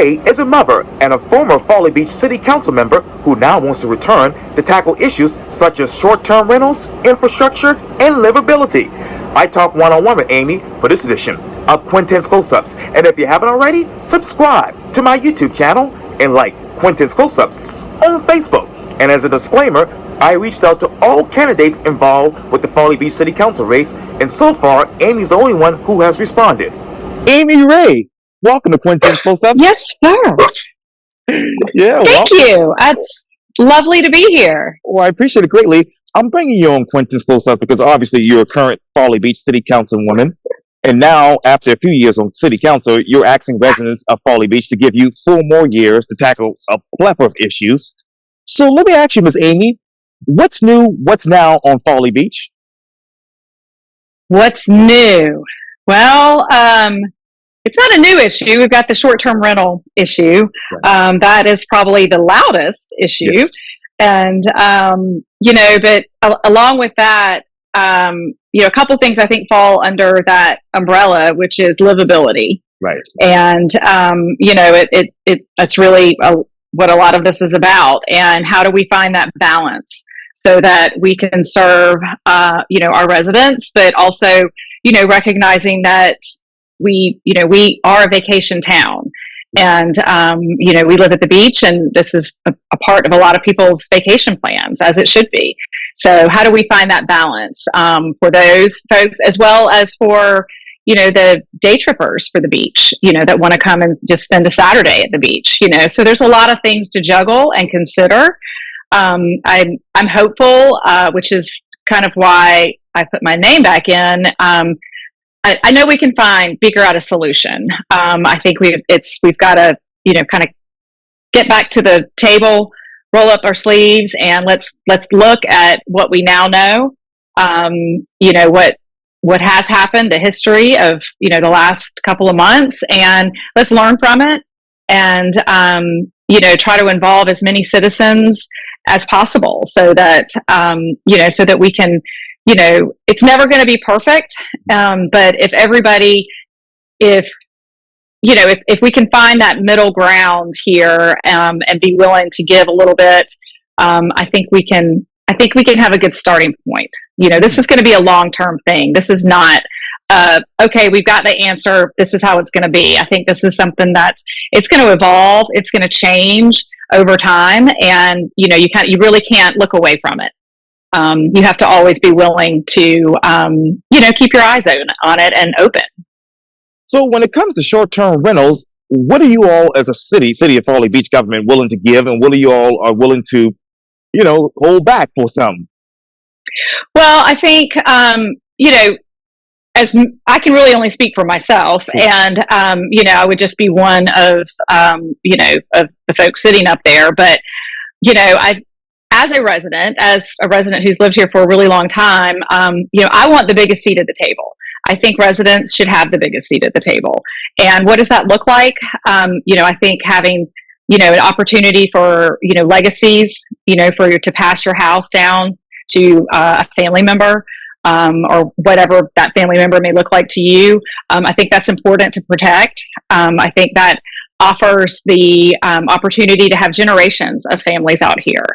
Ray is a mother and a former Folly Beach City Council member who now wants to return to tackle issues such as short-term rentals, infrastructure, and livability. I talk one-on-one with Amy for this edition of Quintin's Close-Ups. And if you haven't already, subscribe to my YouTube channel and like Quintin's Close-Ups on Facebook. And as a disclaimer, I reached out to all candidates involved with the Folly Beach City Council race, and so far, Amy's the only one who has responded. Amy Ray, welcome to Quintin's Close-Ups. Yes, sir. Yeah, Thank you. It's lovely to be here. Well, I appreciate it greatly. I'm bringing you on Quintin's Close-Ups because obviously you're a current Folly Beach City Councilwoman. And now, after a few years on City Council, you're asking residents of Folly Beach to give you 4 more years to tackle a plethora of issues. So let me ask you, Ms. Amy, what's new, what's now on Folly Beach? What's new? Well, it's not a new issue. We've got the short-term rental issue. Right. That is probably the loudest issue. Yes. And, but along with that, a couple things I think fall under that umbrella, which is livability. Right. And, it's really what a lot of this is about. And how do we find that balance so that we can serve, our residents, but also, recognizing that we are a vacation town. And, we live at the beach, and this is a part of a lot of people's vacation plans, as it should be. So how do we find that balance for those folks, as well as for, the day trippers for the beach, that want to come and just spend a Saturday at the beach, So there's a lot of things to juggle and consider. I'm hopeful, which is kind of why I put my name back in. I know we can figure out a solution. I think we've got to, kind of get back to the table, roll up our sleeves, and let's look at what we now know. What has happened, the history of, the last couple of months, and let's learn from it and, try to involve as many citizens as possible so that, so that we can, it's never going to be perfect. But if we can find that middle ground here, and be willing to give a little bit, I think we can have a good starting point. This is going to be a long-term thing. This is not, okay, we've got the answer. This is how it's going to be. I think this is something it's going to evolve. It's going to change over time. And, you really can't look away from it. You have to always be willing to, keep your eyes on it and open. So when it comes to short-term rentals, what are you all as a city of Folly Beach government willing to give, and what are you all are willing to, hold back for some? Well, I think, as I can really only speak for myself, and, I would just be one of, of the folks sitting up there. But, as a resident who's lived here for a really long time, I want the biggest seat at the table. I think residents should have the biggest seat at the table. And what does that look like? I think having, an opportunity for, legacies, to pass your house down to a family member, or whatever that family member may look like to you. I think that's important to protect. I think that offers the opportunity to have generations of families out here.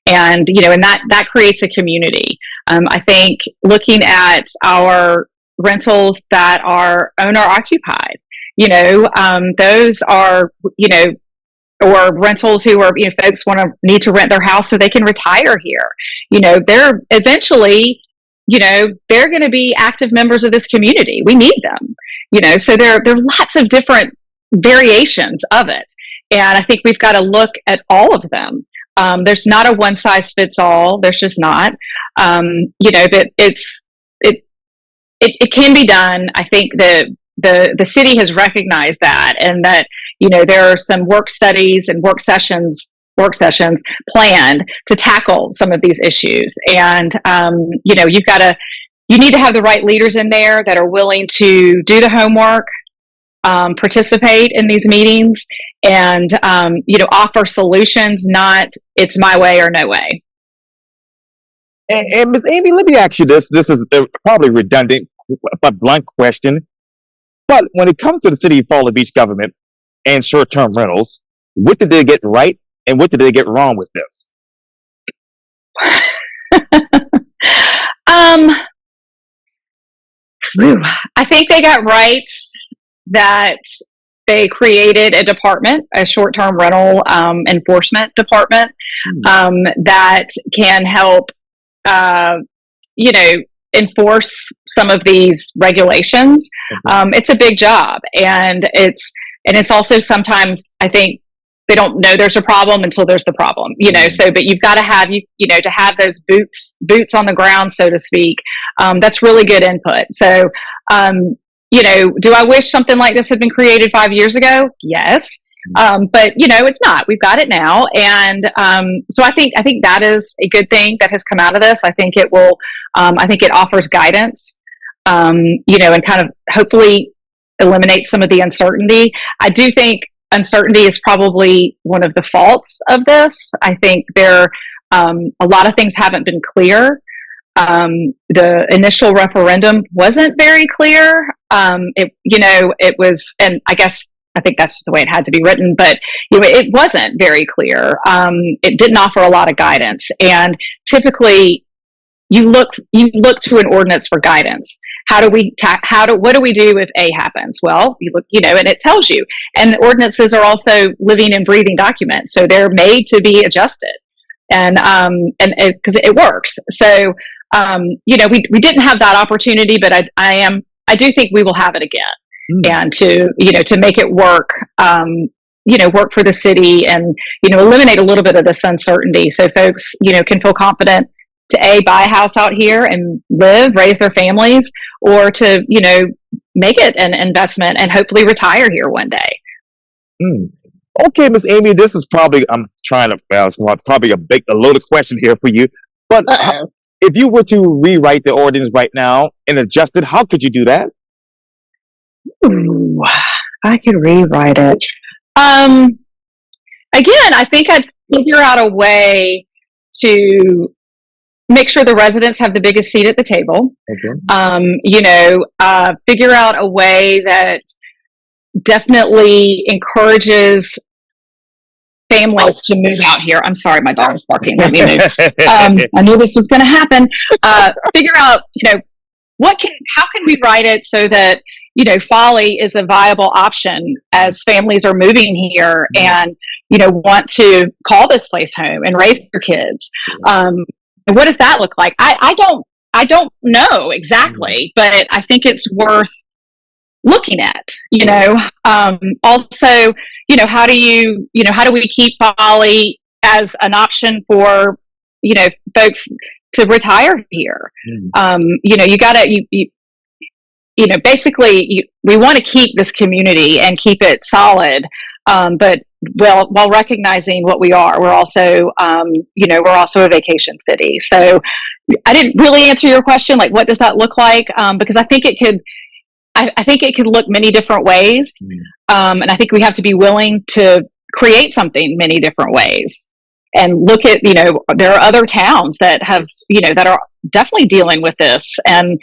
And, and that creates a community. I think looking at our rentals that are owner occupied, those are, or rentals who are, folks need to rent their house so they can retire here. They're eventually, they're going to be active members of this community. We need them, so there are lots of different variations of it. And I think we've got to look at all of them. There's not a one size fits all. There's just not, that it can be done. I think that the city has recognized that, and that, there are some work studies and work sessions planned to tackle some of these issues. And, you need to have the right leaders in there that are willing to do the homework, participate in these meetings, and, offer solutions, not it's my way or no way. And Ms. Amy, let me ask you this. This is probably redundant, a blunt question. But when it comes to the city of Folly Beach government, and short-term rentals. What did they get right, and what did they get wrong with this? um, I think they got right that they created a department, a short-term rental enforcement department, that can help, enforce some of these regulations. It's a big job, and it's also sometimes, I think, they don't know there's a problem until there's the problem, so, but you've got to have, to have those boots on the ground, so to speak. That's really good input. So, do I wish something like this had been created 5 years ago? Yes. But it's not. We've got it now, and so I think that is a good thing that has come out of this. I think it will. I think it offers guidance, and kind of hopefully eliminate some of the uncertainty. I do think uncertainty is probably one of the faults of this. I think a lot of things haven't been clear. The initial referendum wasn't very clear. It was, and I think that's just the way it had to be written, but it wasn't very clear. It didn't offer a lot of guidance, and typically you look to an ordinance for guidance. What do we do if A happens? Well, you look, and it tells you. And ordinances are also living and breathing documents, so they're made to be adjusted, and because it works. So we didn't have that opportunity, but I do think we will have it again, and to make it work, work for the city, and eliminate a little bit of this uncertainty, so folks can feel confident to buy a house out here and raise their families, or to make it an investment and hopefully retire here one day. Okay, Miss Amy, this is probably probably a loaded question here for you, but if you were to rewrite the ordinance right now and adjust it, how could you do that? Ooh, I could rewrite it. Again, I think I'd figure out a way to make sure the residents have the biggest seat at the table. Okay. Figure out a way that definitely encourages families to move out here. I'm sorry, my dog is barking. Let me move. I knew this was going to happen. Figure out, how can we write it so that Folly is a viable option as families are moving here and want to call this place home and raise their kids. What does that look like? I don't know exactly, but I think it's worth looking at. Also, how do we keep Folly as an option for folks to retire here? We want to keep this community and keep it solid, but while recognizing what we are, we're also a vacation city. So I didn't really answer your question, like what does that look like? Because I think it could look many different ways, and I think we have to be willing to create something many different ways. And look at, there are other towns that have, that are definitely dealing with this, and,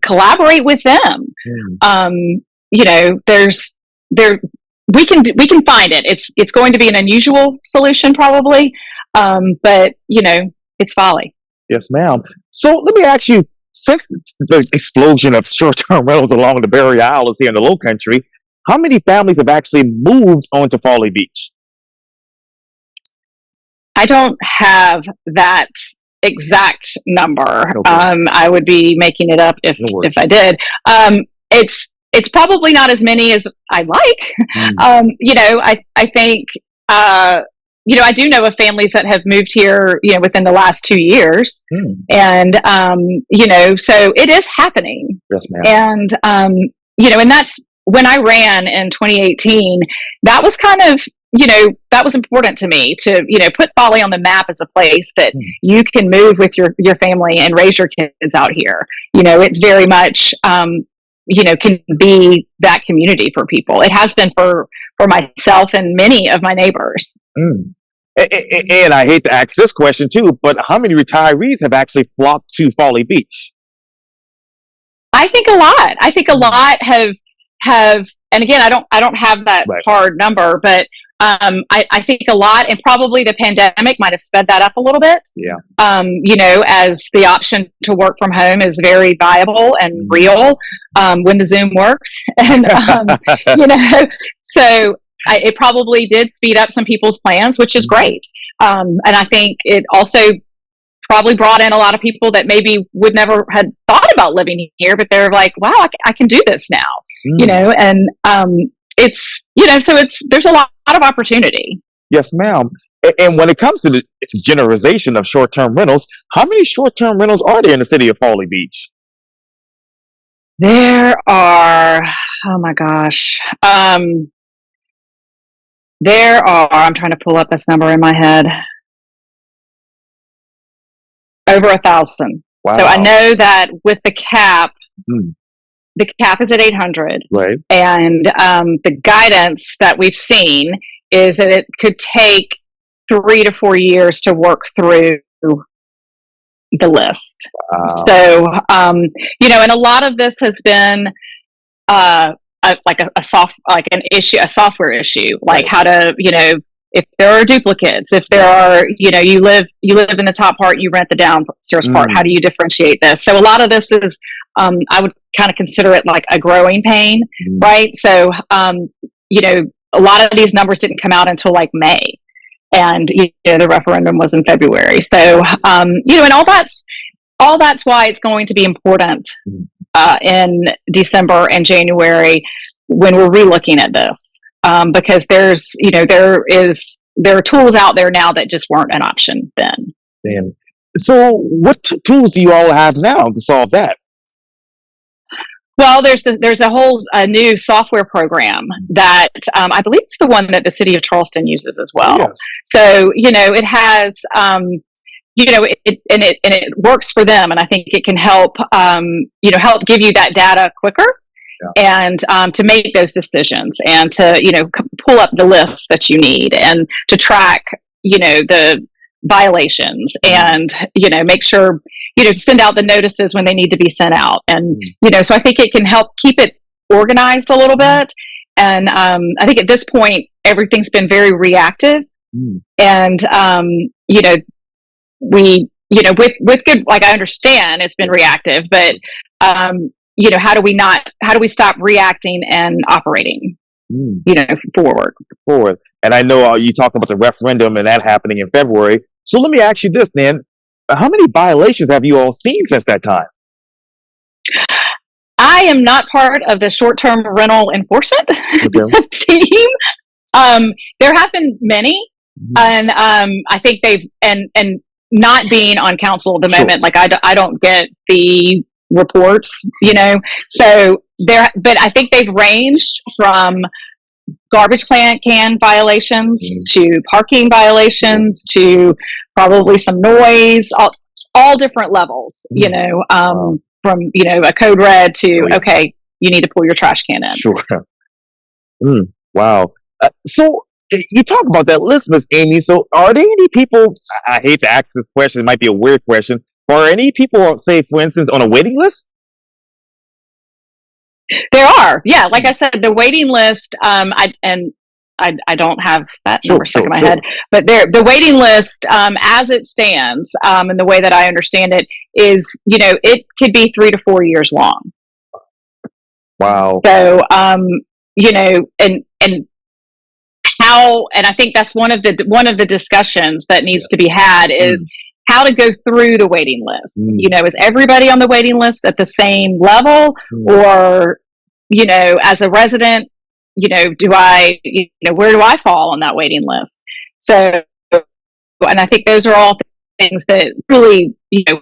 collaborate with them. We can find it. It's going to be an unusual solution probably. But it's Folly. Yes, ma'am. So let me ask you, since the explosion of short-term rentals along the Barrier Isles here in the Lowcountry, how many families have actually moved onto Folly Beach? I don't have that exact number. Okay. I would be making it up if I did. It's probably not as many as I'd like. I think I do know of families that have moved here, within the last 2 years, and so it is happening. Yes, ma'am. And and that's when I ran in 2018. That was kind of that was important to me to, put Folly on the map as a place that you can move with your family and raise your kids out here. It's very much, can be that community for people. It has been for myself and many of my neighbors. And I hate to ask this question too, but how many retirees have actually flocked to Folly Beach? I think a lot. I think a lot have and again, I don't have that Right. hard number, but I think a lot, and probably the pandemic might have sped that up a little bit. Yeah. As the option to work from home is very viable and real when the Zoom works, and so it probably did speed up some people's plans, which is great. And I think it also probably brought in a lot of people that maybe would never had thought about living here, but they're like, wow, I can do this now, and it's, so there's a lot of opportunity. Yes, ma'am. And when it comes to the generalization of short-term rentals, how many short-term rentals are there in the city of Folly Beach? There are, oh my gosh. There are, I'm trying to pull up this number in my head, over 1,000. Wow. So I know that with the cap, the cap is at 800. Right. And the guidance that we've seen is that it could take 3 to 4 years to work through the list. Wow. So, and a lot of this has been a software issue, like how to, if there are duplicates, if there are, you live in the top part, you rent the downstairs part. How do you differentiate this? So a lot of this is, I would kind of consider it like a growing pain, right? So, a lot of these numbers didn't come out until like May, and the referendum was in February. So, and all that's why it's going to be important in December and January when we're relooking at this, because there are tools out there now that just weren't an option then. Damn. So, what tools do you all have now to solve that? Well, there's a whole new software program that I believe it's the one that the city of Charleston uses as well. Yes. So it has it works for them, and I think it can help help give you that data quicker, and to make those decisions, and to pull up the lists that you need, and to track the violations, and make sure send out the notices when they need to be sent out, and so I think it can help keep it organized a little bit. And I think at this point everything's been very reactive, and we with good, like, I understand it's been reactive, but how do we stop reacting and operating forward. And I know you talked about the referendum and that happening in February, so let me ask you this, then. How many violations have you all seen since that time? I am not part of the short-term rental enforcement team. There have been many, and I think they've and not being on council at the moment, like I don't get the reports, So but I think they've ranged from garbage can violations to parking violations to probably some noise, all different levels, from a code red to okay, you need to pull your trash can in. Sure. Wow. So you talk about that list, Miss Amy. So are there any people? I hate to ask this question; it might be a weird question. Are any people, say, for instance, on a waiting list? There are, yeah. Like I said, the waiting list. I don't have that number stuck in my head, but the waiting list, as it stands, and the way that I understand it is, it could be 3 to 4 years long. Wow. So, and how, and I think that's one of the discussions that needs to be had is how to go through the waiting list. Is everybody on the waiting list at the same level, or, as a resident, do I, where do I fall on that waiting list? So, and I think those are all things that really,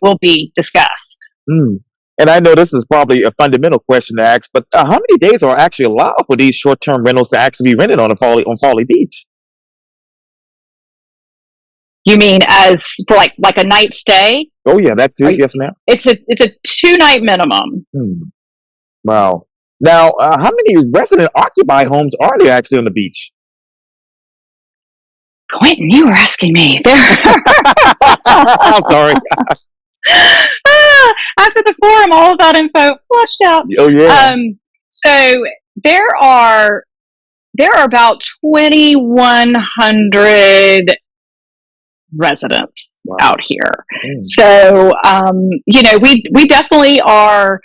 will be discussed. And I know this is probably a fundamental question to ask, but how many days are actually allowed for these short-term rentals to actually be rented on Folly Beach? You mean as for like a night stay? Oh yeah, that too. Yes, ma'am. It's a 2-night minimum. Wow. Now, how many resident occupied homes are there actually on the beach? Quintin, you were asking me. I'm sorry. After the forum, all of that info flushed out. Oh yeah. So there are about 2,100 residents out here. So, we definitely are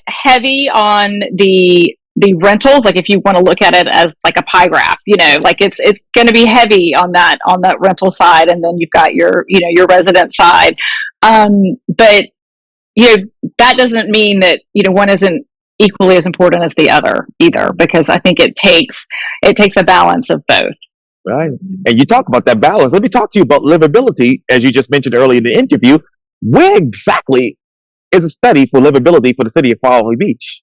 heavy on the rentals. Like if you want to look at it as like a pie graph, like it's going to be heavy on that rental side, and then you've got your resident side. But that doesn't mean that one isn't equally as important as the other either, because I think it takes a balance of both. Right. And you talk about that balance. Let me talk to you about livability, as you just mentioned earlier in the interview. Where exactly is a study for livability for the city of Folly Beach?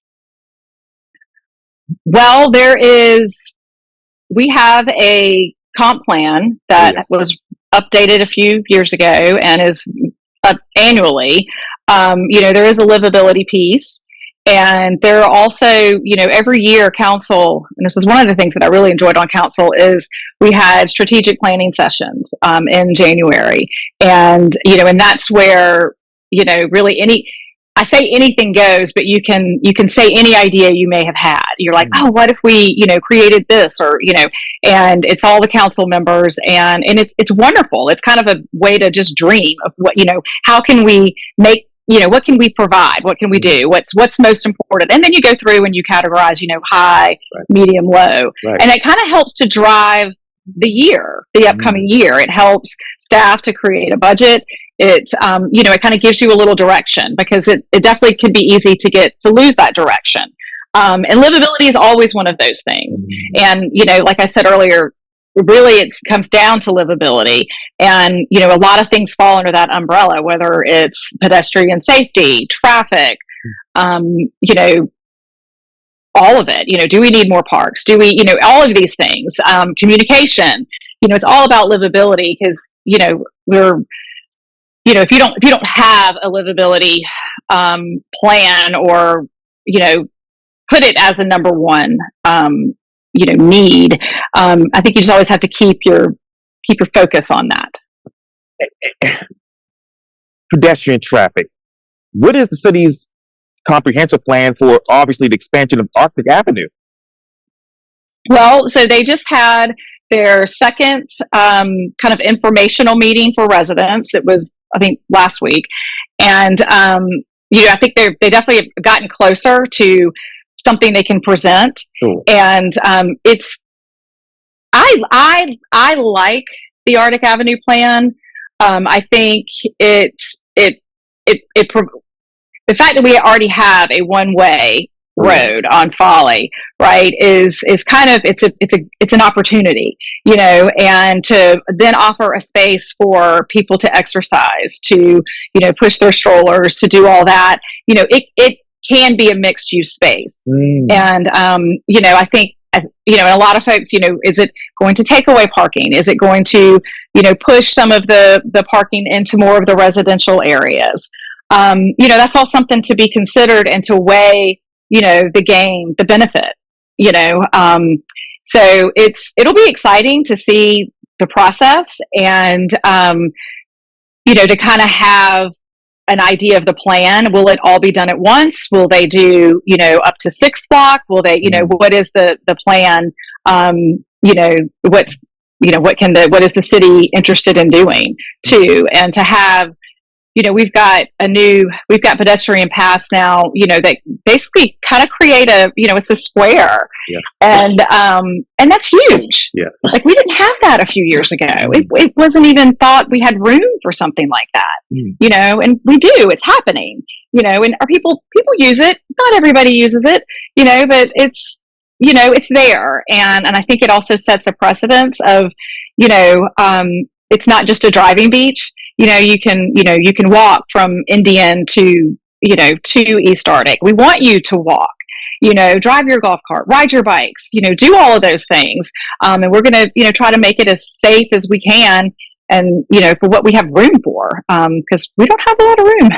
Well, we have a comp plan that was updated a few years ago and is up annually. There is a livability piece. And there are also, every year council, and this is one of the things that I really enjoyed on council, is we had strategic planning sessions in January. And, and that's where, really I say anything goes, but you can say any idea you may have had. You're like, oh, what if we, created this, or, and it's all the council members, and it's wonderful. It's kind of a way to just dream of what, how can we make, what can we provide? What can we do? What's most important? And then you go through and you categorize, high, medium, low. And it kind of helps to drive the upcoming year. It helps staff to create a budget. It kind of gives you a little direction, because it definitely could be easy to lose that direction. And livability is always one of those things. And, like I said earlier, really it comes down to livability, and a lot of things fall under that umbrella, whether it's pedestrian safety, traffic, all of it. Do we need more parks? Do we, all of these things, communication, it's all about livability, because we're, if you don't have a livability plan, or put it as a number one need, I think you just always have to keep your focus on that. Pedestrian traffic. What is the city's comprehensive plan for, obviously, the expansion of Arctic Avenue? Well, so they just had their second kind of informational meeting for residents. It was, I think, last week, and I think they definitely have gotten closer to something they can present. Sure. And it's I like the Arctic Avenue plan. I think the fact that we already have a one-way road on Folly, right, is kind of it's an opportunity, and to then offer a space for people to exercise, to push their strollers, to do all that. It can be a mixed use space, and I think and a lot of folks, is it going to take away parking? Is it going to push some of the parking into more of the residential areas? That's all something to be considered, and to weigh the benefit, so it'll be exciting to see the process, and, to kind of have an idea of the plan. Will it all be done at once? Will they do, up to 6 block? Will they, what is the plan? What is the city interested in doing too? And to have, we've got pedestrian paths now, that basically kind of create it's a square. And that's huge. Like, we didn't have that a few years ago. It wasn't even thought we had room for something like that, and we do. It's happening, and our people use it. Not everybody uses it, but it's there. And I think it also sets a precedence of, it's not just a driving beach. You can walk from Indian to East Arctic. We want you to walk, drive your golf cart, ride your bikes, do all of those things. And we're going to, try to make it as safe as we can, and, for what we have room for, because we don't have a lot of room.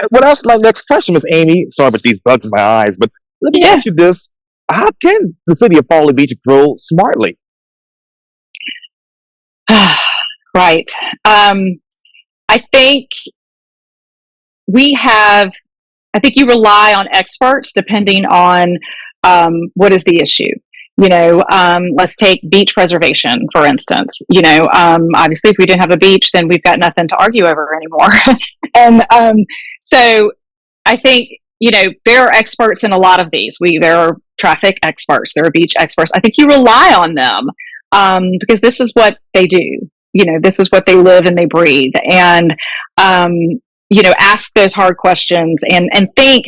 What else? My next question was, Amy, sorry about these bugs in my eyes, but let me ask you this. How can the city of Folly Beach grow smartly? Right. I think you rely on experts, depending on, what is the issue? Let's take beach preservation, for instance. Obviously, if we didn't have a beach, then we've got nothing to argue over anymore. And so I think, there are experts in a lot of these. There are traffic experts, there are beach experts. I think you rely on them because this is what they do. This is what they live and they breathe. And, ask those hard questions and think,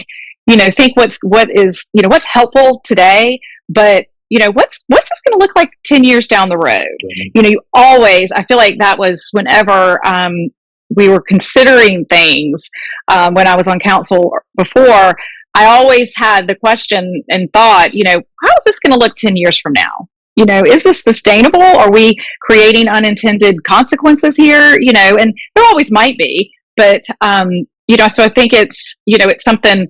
think what's helpful today, but what's this going to look like 10 years down the road? You always, I feel like that was whenever we were considering things when I was on council before, I always had the question and thought, how is this going to look 10 years from now? Is this sustainable? Are we creating unintended consequences here? And there always might be, but, so I think it's something,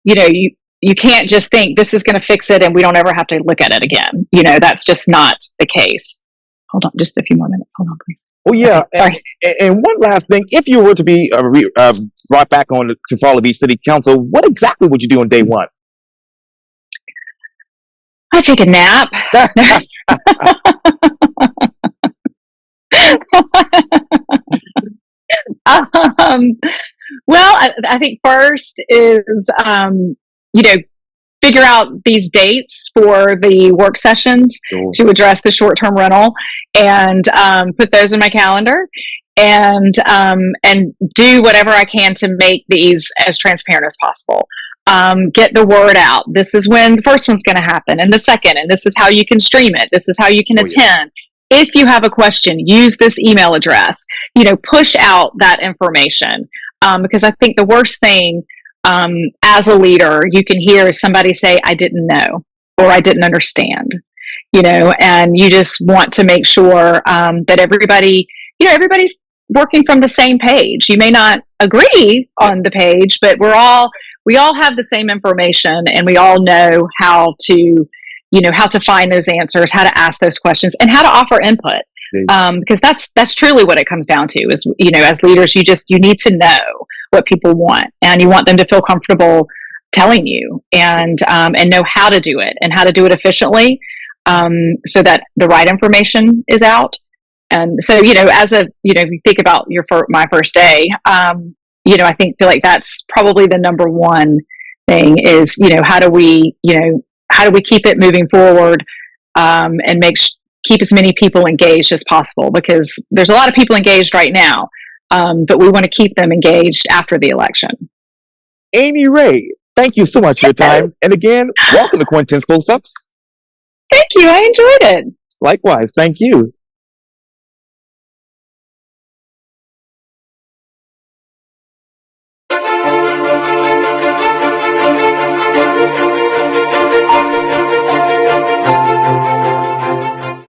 you can't just think this is going to fix it and we don't ever have to look at it again. That's just not the case. Hold on, just a few more minutes. Hold on, please. Well, yeah. Okay, and one last thing, if you were to be brought back on to Folly Beach City Council, what exactly would you do on day one? I take a nap. Well, I think first is, figure out these dates for the work sessions to address the short-term rental and put those in my calendar and do whatever I can to make these as transparent as possible. Get the word out. This is when the first one's going to happen and the second, and this is how you can stream it. This is how you can attend. If you have a question, use this email address, push out that information. Because I think the worst thing as a leader you can hear is somebody say, I didn't know, or I didn't understand, and you just want to make sure that everybody's working from the same page. You may not agree on the page, but we all have the same information and we all know how to find those answers, how to ask those questions and how to offer input. Because that's truly what it comes down to is, as leaders, you need to know what people want and you want them to feel comfortable telling you and know how to do it and how to do it efficiently so that the right information is out. And so, if you think about my first day, I feel like that's probably the number one thing is, how do we keep it moving forward and keep as many people engaged as possible, because there's a lot of people engaged right now, but we want to keep them engaged after the election. Amy Ray, thank you so much for your time. And again, welcome to Quintin's Close-Ups. Thank you. I enjoyed it. Likewise. Thank you.